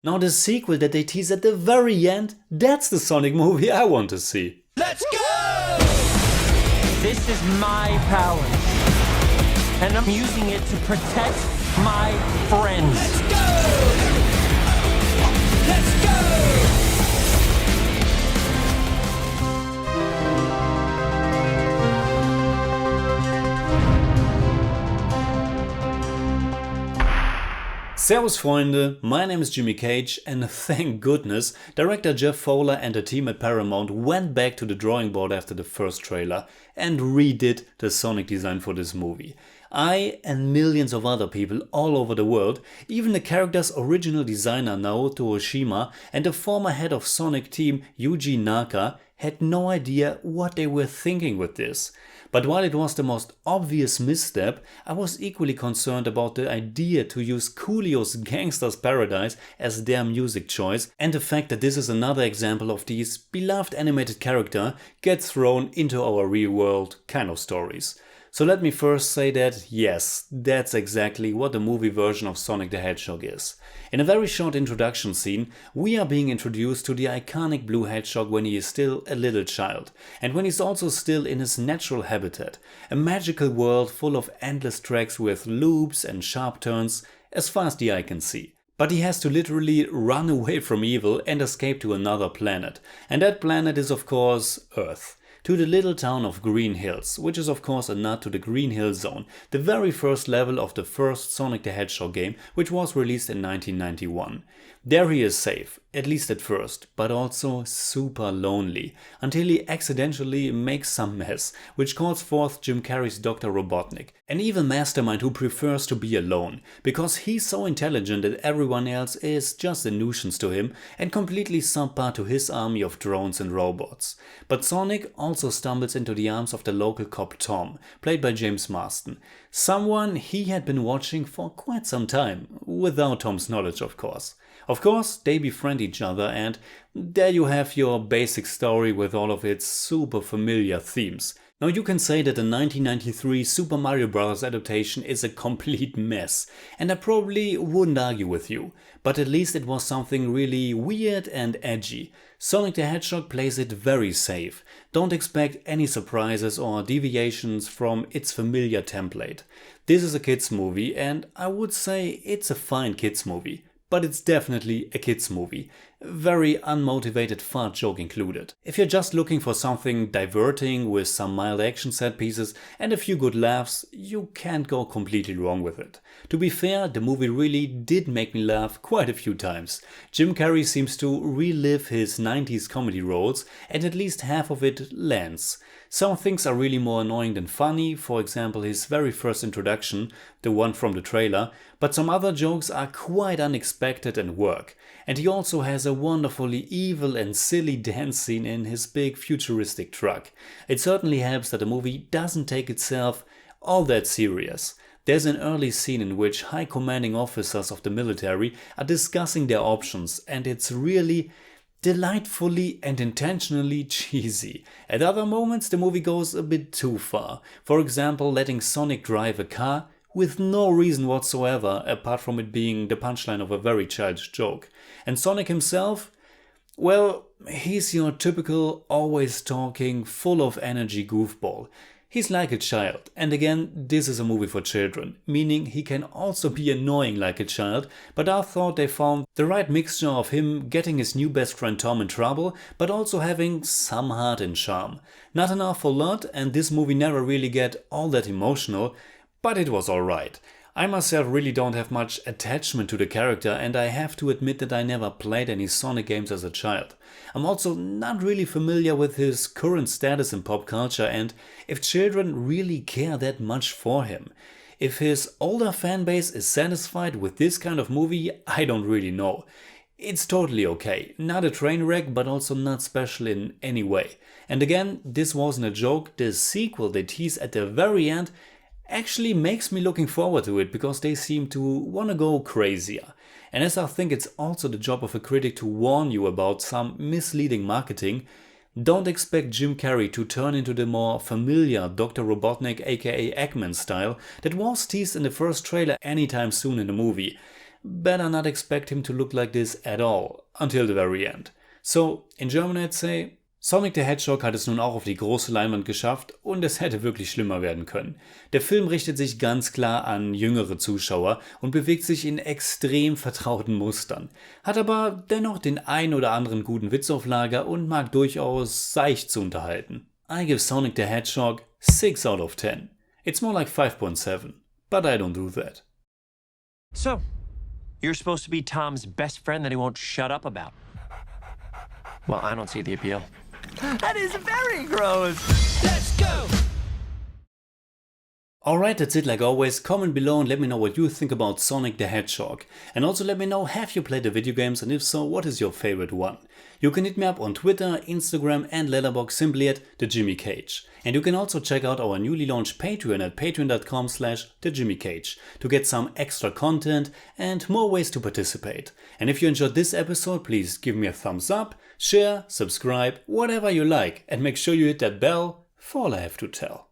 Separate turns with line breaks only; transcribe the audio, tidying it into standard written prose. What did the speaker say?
Now the sequel that they tease at the very end, that's the Sonic movie I want to see.
Let's go! This is my power, and I'm using it to protect my friends. Let's go! Let's go!
Servus Freunde, my name is Jimmy Cage and thank goodness director Jeff Fowler and the team at Paramount went back to the drawing board after the first trailer and redid the Sonic design for this movie. I and millions of other people all over the world, even the character's original designer Naoto Oshima and the former head of Sonic team Yuji Naka, had no idea what they were thinking with this. But while it was the most obvious misstep, I was equally concerned about the idea to use Coolio's Gangsta's Paradise as their music choice and the fact that this is another example of these beloved animated character get thrown into our real world kind of stories. So let me first say that yes, that's exactly what the movie version of Sonic the Hedgehog is. In a very short introduction scene, we are being introduced to the iconic blue hedgehog when he is still a little child, and when he's also still in his natural habitat, a magical world full of endless tracks with loops and sharp turns as far as the eye can see. But he has to literally run away from evil and escape to another planet, and that planet is of course Earth. To the little town of Green Hills, which is of course a nod to the Green Hill Zone, the very first level of the first Sonic the Hedgehog game, which was released in 1991. There he is safe, at least at first, but also super lonely, until he accidentally makes some mess, which calls forth Jim Carrey's Dr. Robotnik, an evil mastermind who prefers to be alone, because he's so intelligent that everyone else is just a nuisance to him and completely subpar to his army of drones and robots. But Sonic also stumbles into the arms of the local cop Tom, played by James Marsden, someone he had been watching for quite some time, without Tom's knowledge of course. Of course, they befriend each other and there you have your basic story with all of its super familiar themes. Now you can say that the 1993 Super Mario Bros. Adaptation is a complete mess, and I probably wouldn't argue with you, but at least it was something really weird and edgy. Sonic the Hedgehog plays it very safe. Don't expect any surprises or deviations from its familiar template. This is a kids movie and I would say it's a fine kids movie. But it's definitely a kids movie. Very unmotivated fart joke included. If you're just looking for something diverting with some mild action set pieces and a few good laughs, you can't go completely wrong with it. To be fair, the movie really did make me laugh quite a few times. Jim Carrey seems to relive his 90s comedy roles and at least half of it lands. Some things are really more annoying than funny, for example his very first introduction, the one from the trailer, but some other jokes are quite unexpected and work. And he also has a wonderfully evil and silly dance scene in his big futuristic truck. It certainly helps that the movie doesn't take itself all that serious. There's an early scene in which high commanding officers of the military are discussing their options and it's really delightfully and intentionally cheesy. At other moments the movie goes a bit too far, for example letting Sonic drive a car with no reason whatsoever apart from it being the punchline of a very childish joke. And Sonic himself, well, he's your typical always talking, full of energy goofball. He's like a child, and again, this is a movie for children, meaning he can also be annoying like a child, but I thought they found the right mixture of him getting his new best friend Tom in trouble, but also having some heart and charm. Not an awful lot, and this movie never really get all that emotional, but it was alright. I myself really don't have much attachment to the character and I have to admit that I never played any Sonic games as a child. I'm also not really familiar with his current status in pop culture and if children really care that much for him. If his older fanbase is satisfied with this kind of movie, I don't really know. It's totally okay, not a train wreck but also not special in any way. And again, this wasn't a joke, the sequel they tease at the very end actually makes me looking forward to it because they seem to wanna go crazier. And as I think it's also the job of a critic to warn you about some misleading marketing, don't expect Jim Carrey to turn into the more familiar Dr. Robotnik aka Eggman style that was teased in the first trailer anytime soon in the movie. better not expect him to look like this at all, until the very end. So, in German I'd say, Sonic the Hedgehog hat es nun auch auf die große Leinwand geschafft und es hätte wirklich schlimmer werden können. Der Film richtet sich ganz klar an jüngere Zuschauer und bewegt sich in extrem vertrauten Mustern, hat aber dennoch den ein oder anderen guten Witz auf Lager und mag durchaus seicht zu unterhalten. I give Sonic the Hedgehog 6 out of 10. It's more like 5.7, but I don't do that.
So, you're supposed to be Tom's best friend that he won't shut up about. Well, I don't see the appeal. That is very gross. Let's go!
Alright, that's it like always. Comment below and let me know what you think about Sonic the Hedgehog. And also let me know, have you played the video games, and if so, what is your favorite one? You can hit me up on Twitter, Instagram and Letterboxd simply at TheJimmyCage. And you can also check out our newly launched Patreon at patreon.com/TheJimmyCage to get some extra content and more ways to participate. And if you enjoyed this episode, please give me a thumbs up, share, subscribe, whatever you like, and make sure you hit that bell for all I have to tell.